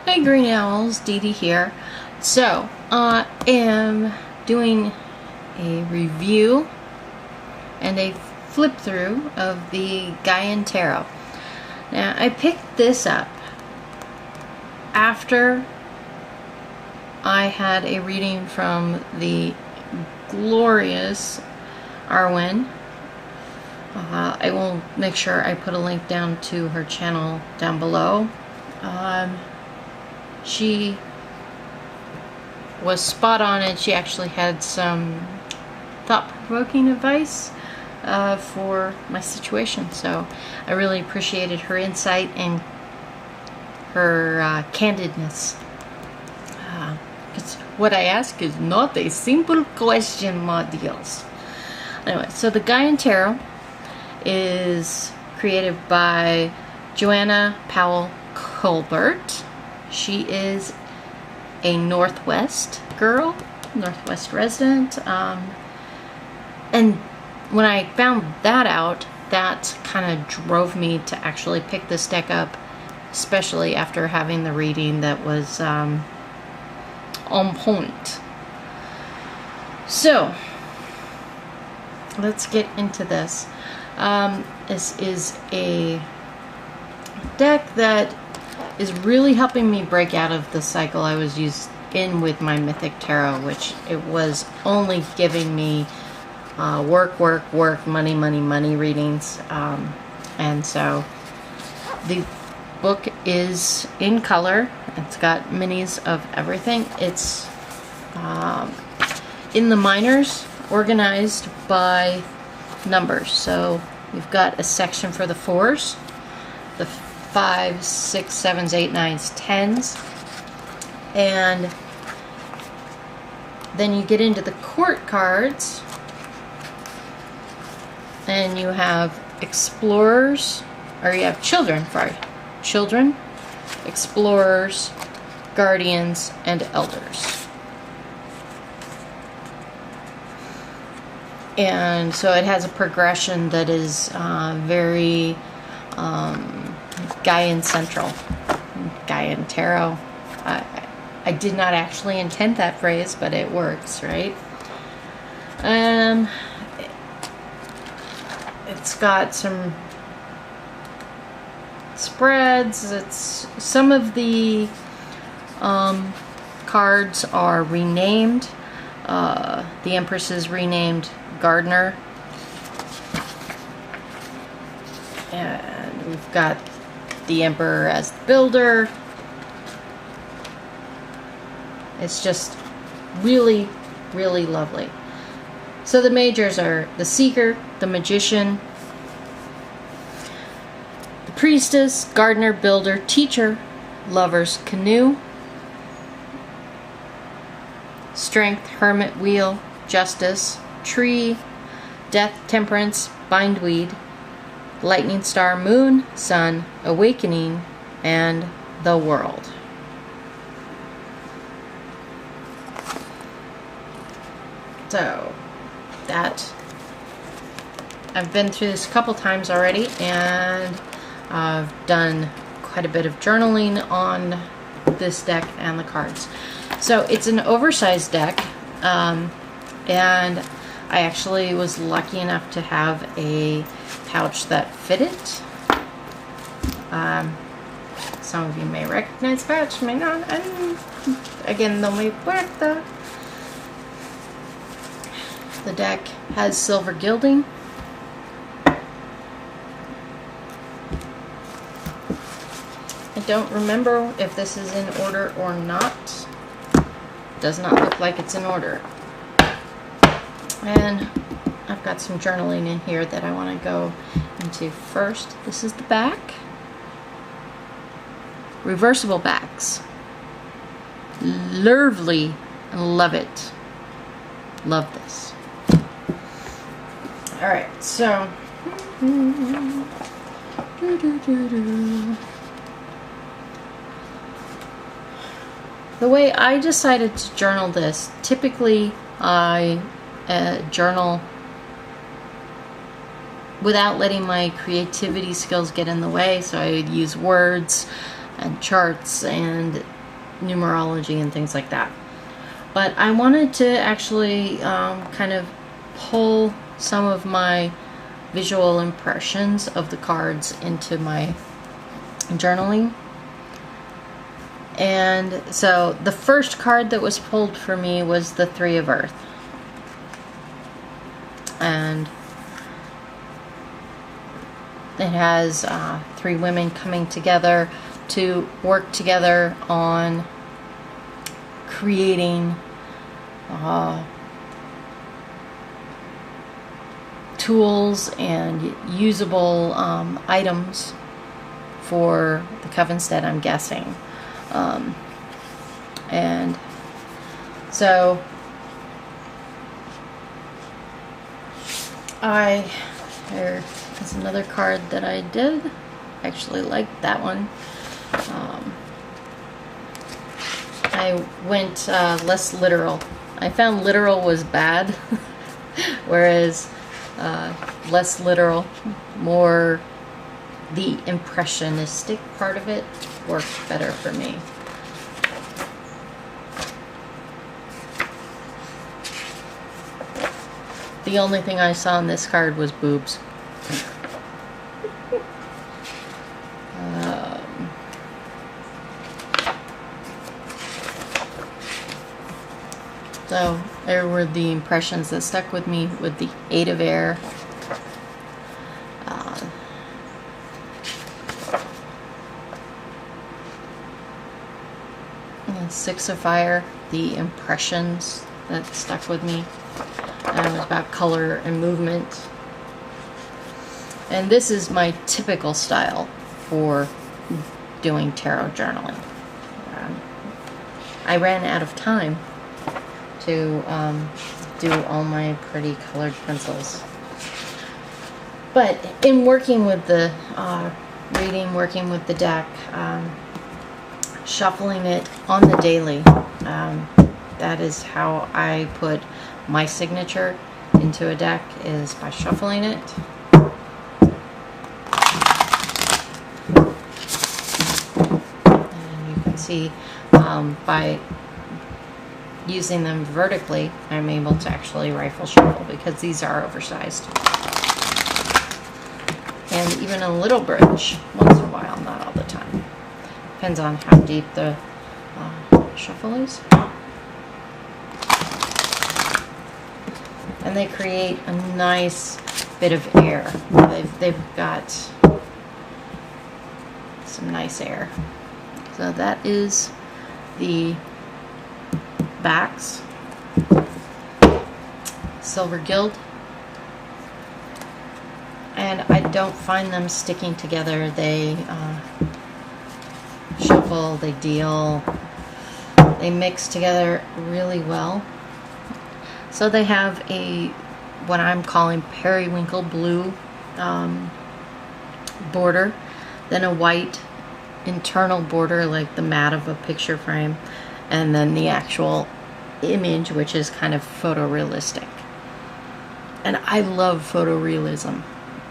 Hey GrunEules, Dee Dee here. So, I am doing a review and a flip through of the Gaian Tarot. Now, I picked this up after I had a reading from the glorious Arwen. I will make sure I put a link down to her channel down below. She was spot on, and she actually had some thought-provoking advice for my situation, so I really appreciated her insight and her candidness. Because what I ask is not a simple question, my dears. Anyway, so the Gaian Tarot is created by Joanna Powell Colbert. She is a Northwest girl, Northwest resident, and when I found that out, that kind of drove me to actually pick this deck up, especially after having the reading that was on point. So let's get into this. This is a deck that is really helping me break out of the cycle I was in with my Mythic Tarot, which it was only giving me work, money readings. And so the book is in color. It's got minis of everything. It's in the minors, organized by numbers. So you've got a section for the 4s, the 5s, 6s, 7s, 8s, 9s, 10s, and then you get into the court cards, and you have explorers, or you have children, explorers, guardians, and elders. And so it has a progression that is very Gaian Central, Gaian Tarot. I did not actually intend that phrase, but it works, right? It's got some spreads. It's some of the cards are renamed. The Empress is renamed Gardener, and we've got the Emperor as the Builder. It's just really, really lovely. So the majors are the Seeker, the Magician, the Priestess, Gardener, Builder, Teacher, Lovers, Canoe, Strength, Hermit, Wheel, Justice, Tree, Death, Temperance, Bindweed, Lightning, Star, Moon, Sun, Awakening, and the World. So that, I've been through this a couple times already, and I've done quite a bit of journaling on this deck and the cards. So it's an oversized deck, and I actually was lucky enough to have a pouch that fit it. Some of you may recognize the pouch, may not. And again, no me puerta. The deck has silver gilding. I don't remember if this is in order or not. Does not look like it's in order. And I've got some journaling in here that I want to go into first. This is the back. Reversible backs. Lovely. Love it. Love this. Alright, so the way I decided to journal this, typically I journal without letting my creativity skills get in the way, so I would use words and charts and numerology and things like that. But I wanted to actually kind of pull some of my visual impressions of the cards into my journaling. And so the first card that was pulled for me was the Three of Earth. And it has three women coming together to work together on creating tools and usable items for the Covenstead, I'm guessing. And so there's another card that I did. I actually liked that one. I went less literal. I found literal was bad, whereas less literal, more the impressionistic part of it worked better for me. The only thing I saw on this card was boobs. So there were the impressions that stuck with me with the Eight of Air. And Six of Fire, the impressions that stuck with me. And it was about color and movement. And this is my typical style for doing tarot journaling. I ran out of time to do all my pretty colored pencils. But in working with the reading, working with the deck, shuffling it on the daily, that is how I put my signature into a deck, is by shuffling it. And you can see by using them vertically, I'm able to actually rifle shuffle because these are oversized. And even a little bridge once in a while, not all the time. Depends on how deep the shuffle is. And they create a nice bit of air. They've got some nice air. So that is the backs. Silver Guild. And I don't find them sticking together. They shuffle, they deal, they mix together really well. So they have a, what I'm calling periwinkle blue border, then a white internal border like the mat of a picture frame, and then the actual image, which is kind of photorealistic. And I love photorealism.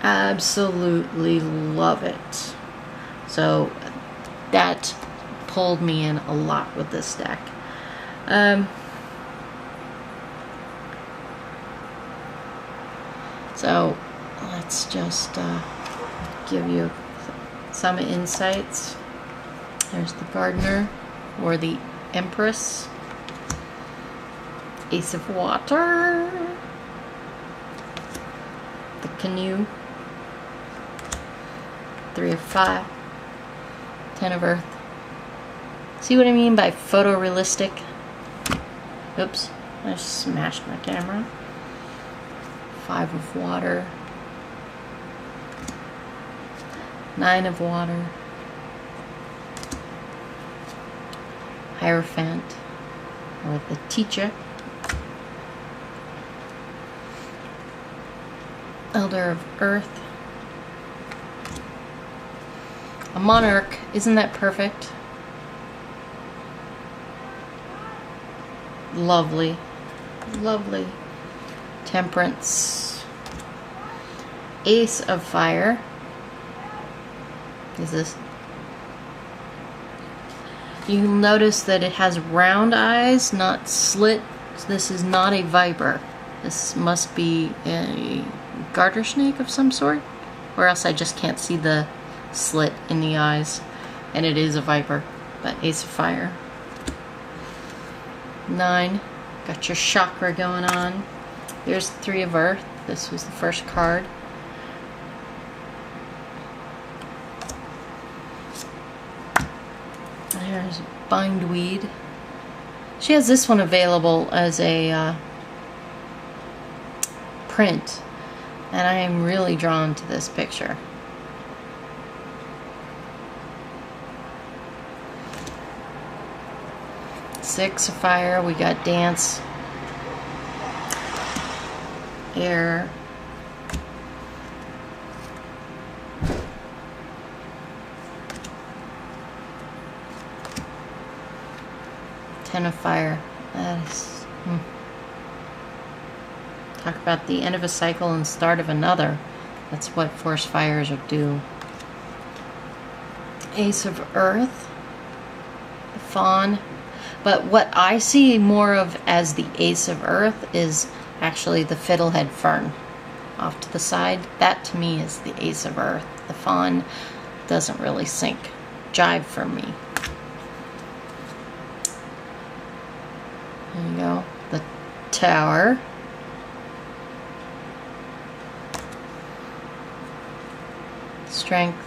Absolutely love it. So that pulled me in a lot with this deck. So let's just give you some insights. There's the Gardener, or the Empress, Ace of Water, the Canoe, Three of Fire, Ten of Earth. See what I mean by photorealistic? Oops, I just smashed my camera. Five of Water, Nine of Water, Hierophant, or the Teacher, Elder of Earth, a Monarch. Isn't that perfect? Lovely, lovely. Temperance, Ace of Fire. Is this? You'll notice that it has round eyes, not slit. This is not a viper. This must be a garter snake of some sort, or else I just can't see the slit in the eyes. And it is a viper, but Ace of Fire. 9, got your chakra going on. There's the 3 of Earth. This was the first card. There's Bindweed. She has this one available as a print, and I am really drawn to this picture. Six of Fire. We got Dance, Air, Ten of Fire. That is talk about the end of a cycle and start of another. That's what forest fires do. Ace of Earth, the Fawn. But what I see more of as the Ace of Earth is actually the Fiddlehead Fern off to the side. That to me is the Ace of Earth. The Fawn doesn't really jive for me. There you go. The Tower. Strength.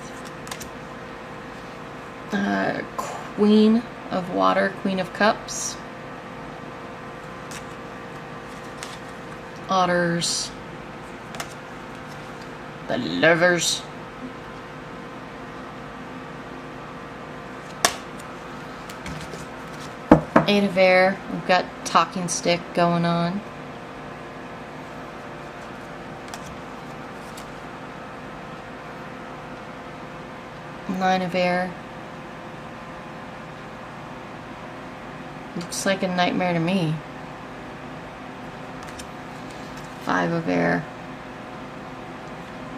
Queen of Water, Queen of Cups. Otters. The Lovers. Eight of Air. We've got Talking Stick going on. Nine of Air. Looks like a nightmare to me. Five of Air.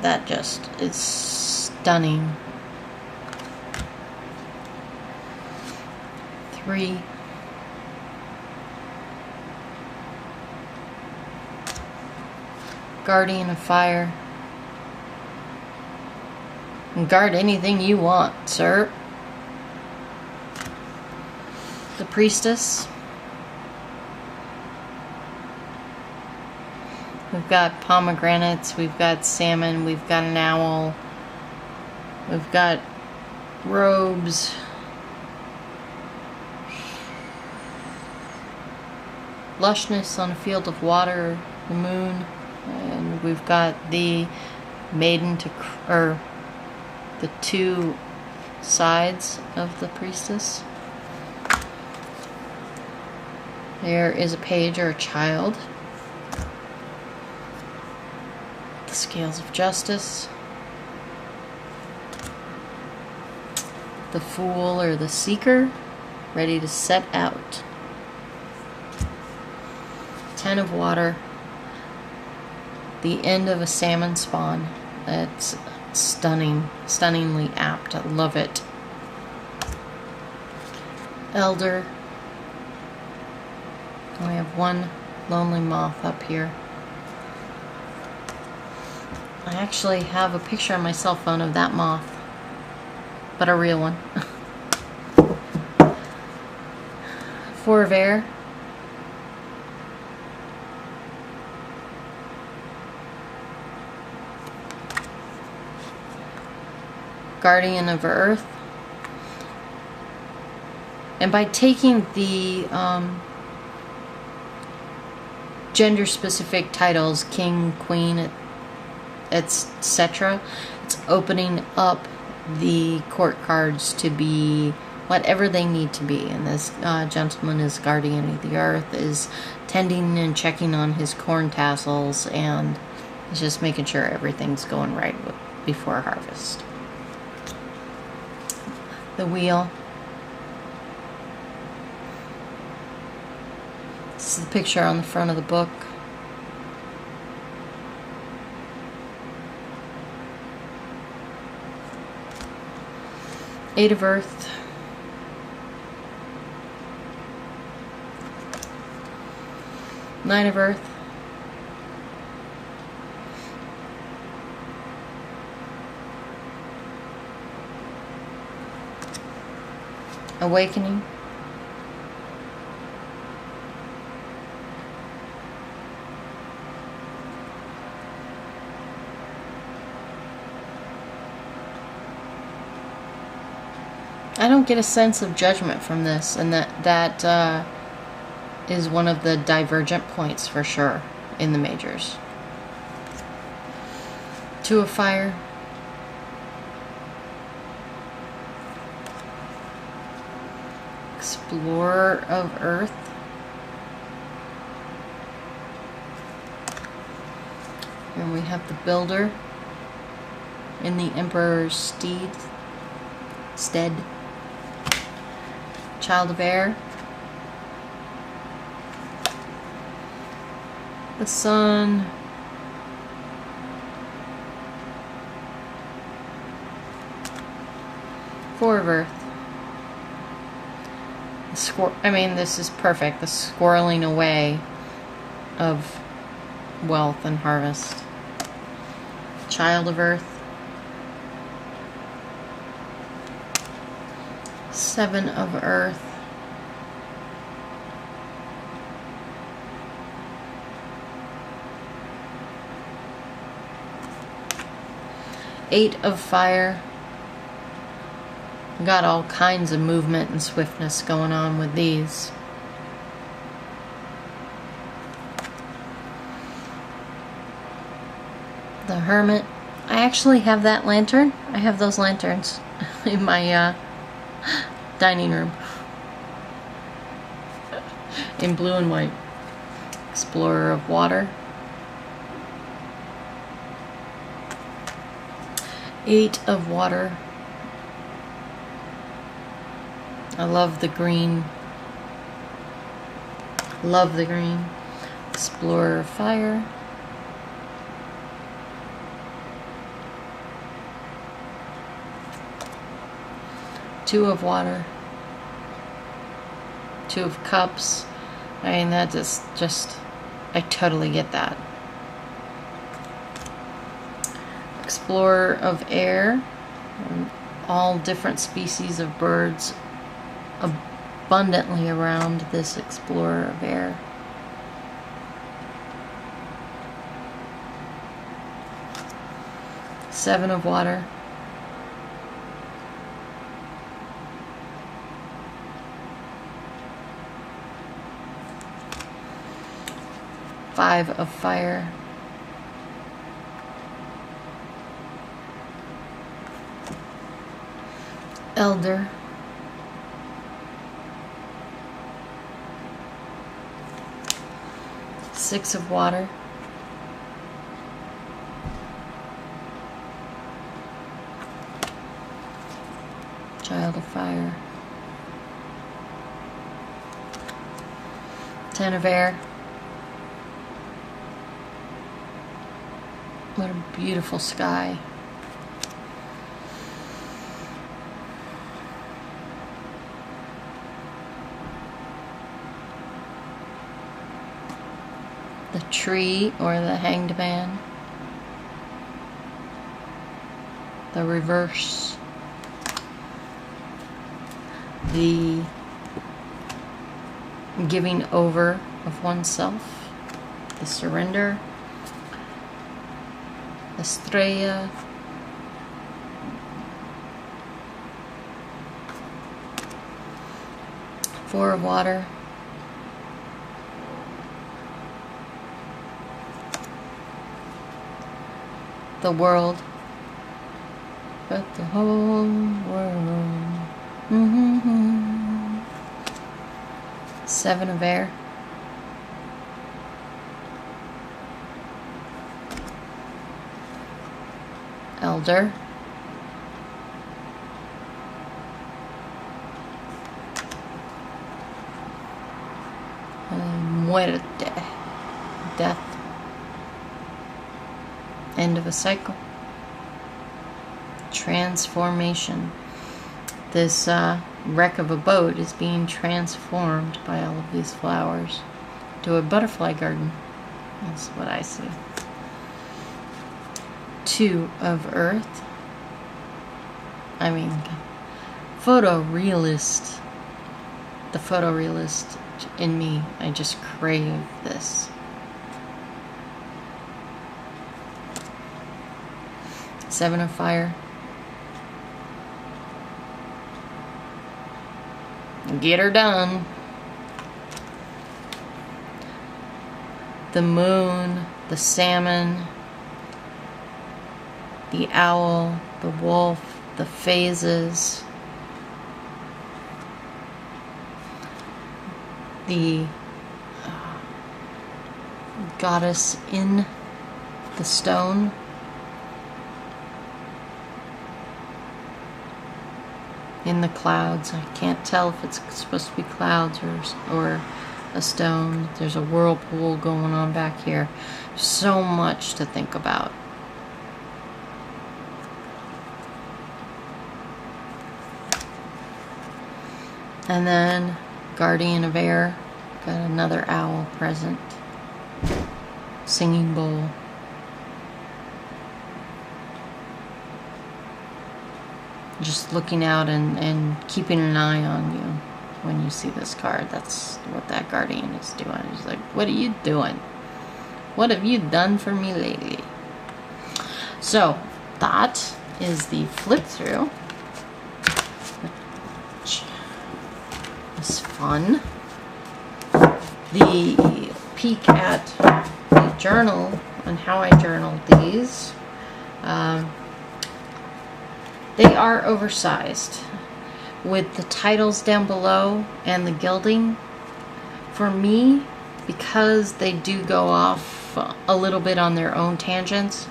That just is stunning. 3. Guardian of Fire. And guard anything you want, sir. The Priestess. We've got pomegranates, we've got salmon, we've got an owl, we've got robes, lushness on a field of water, the moon, and we've got the maiden or the 2 sides of the Priestess. There is a page or a child. The Scales of Justice. The Fool or the Seeker, ready to set out. 10 of Water. The end of a salmon spawn. That's stunning, stunningly apt. I love it. Elder. We have one lonely moth up here. I actually have a picture on my cell phone of that moth, but a real one. 4 of Air. Guardian of Earth. And by taking the gender-specific titles, king, queen, etc., it's opening up the court cards to be whatever they need to be. And this gentleman is guardian of the earth, is tending and checking on his corn tassels, and is just making sure everything's going right before harvest. The Wheel. This is the picture on the front of the book. Eight of Earth. Nine of Earth. Awakening. I don't get a sense of judgment from this, and that is one of the divergent points for sure in the majors. Two of Fire. Explorer of Earth. And we have the Builder in the Emperor's stead. Child of Air. The Sun. Four of Earth. I mean, this is perfect. The squirreling away of wealth and harvest. Child of Earth. Seven of Earth. Eight of Fire. Got all kinds of movement and swiftness going on with these. The Hermit. I actually have that lantern. I have those lanterns in my dining room. In blue and white. Explorer of Water. Eight of Water. I love the green. Love the green. Explorer of Fire. Two of Water. Two of Cups. I mean, that is just, I totally get that. Explorer of Air. And all different species of birds abundantly around this Explorer of Air. Seven of Water. Five of Fire. Elder. Six of Water. Child of Fire. Ten of Air. What a beautiful sky. The Tree or the Hanged Man. The Reverse. The giving over of oneself. The Surrender. Estrella. Four of Water. The World. But the whole world. Seven of Air. Elder. Muerte. Death. End of a cycle. Transformation. This wreck of a boat is being transformed by all of these flowers. to a butterfly garden. That's what I see. 2 of earth. I mean, photorealist. The photorealist in me. I just crave this. 7 of fire. Get her done. The moon, the salmon, the owl, the wolf, the phases, the goddess in the stone, in the clouds. I can't tell if it's supposed to be clouds or a stone. There's a whirlpool going on back here. So much to think about. And then guardian of air. Got another owl present. Singing bowl. Just looking out and keeping an eye on you when you see this card. That's what that guardian is doing. He's like, what are you doing? What have you done for me lately? So that is the flip through, which is fun. The peek at the journal and how I journaled these. They are oversized with the titles down below and the gilding. For me, because they do go off a little bit on their own tangents,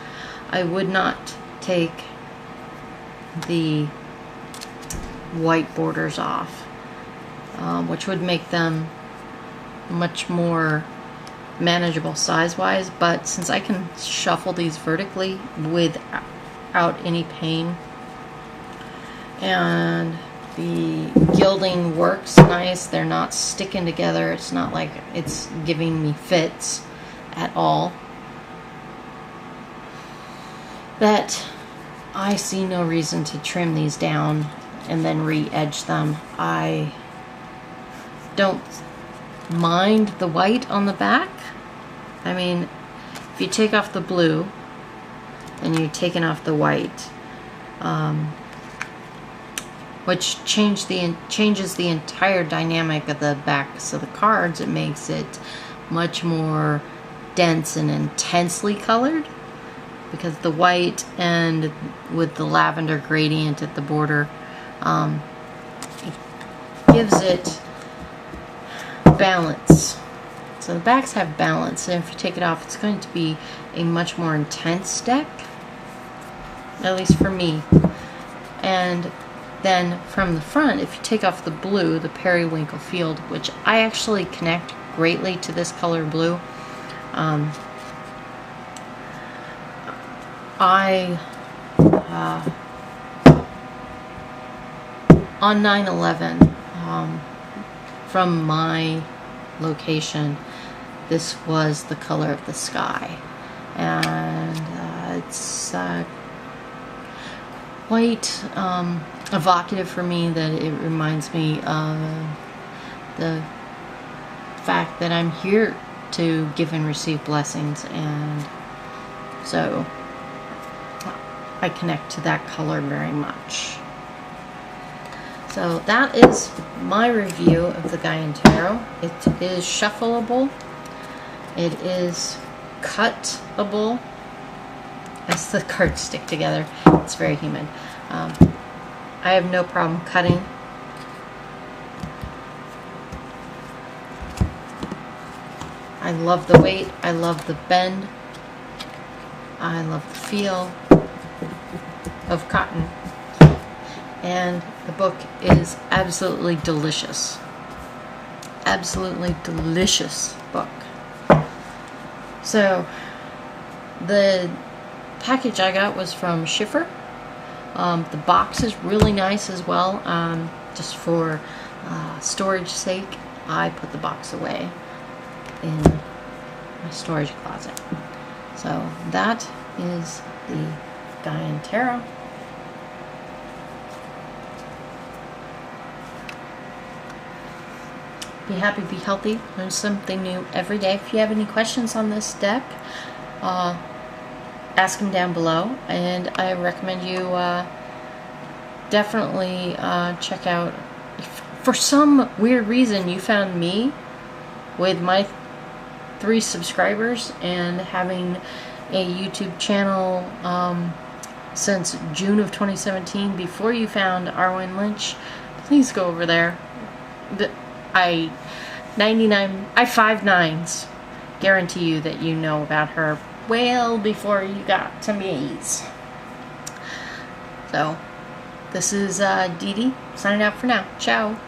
I would not take the white borders off, which would make them much more manageable size-wise. But since I can shuffle these vertically without any pain, and the gilding works nice, they're not sticking together, it's not like it's giving me fits at all, that I see no reason to trim these down and then re-edge them. I don't mind the white on the back. I mean, if you take off the blue and you're taking off the white, which changes the entire dynamic of the backs of the cards. It makes it much more dense and intensely colored, because the white and with the lavender gradient at the border, it gives it balance. So the backs have balance, and if you take it off, it's going to be a much more intense deck, at least for me. And then from the front, if you take off the blue, the periwinkle field, which I actually connect greatly to this color blue, on 9/11, from my location, this was the color of the sky, and it's quite evocative for me, that it reminds me of the fact that I'm here to give and receive blessings, and so I connect to that color very much. So that is my review of the Gaian Tarot. It is shuffleable. It is cuttable, as the cards stick together. It's very humid. I have no problem cutting. I love the weight. I love the bend. I love the feel of cotton. And the book is absolutely delicious. Absolutely delicious book. So the package I got was from Schiffer. The box is really nice as well. Just for storage sake, I put the box away. in my storage closet. So that is the Gaian Tarot. Be happy, be healthy, learn something new every day. If you have any questions on this deck, ask them down below, and I recommend you definitely check out. If for some weird reason you found me with my 3 subscribers and having a YouTube channel since June of 2017, before you found Arwen Lynch, please go over there. I 5 nines guarantee you that you know about her well before you got to me. So this is Dee Dee signing out for now. Ciao.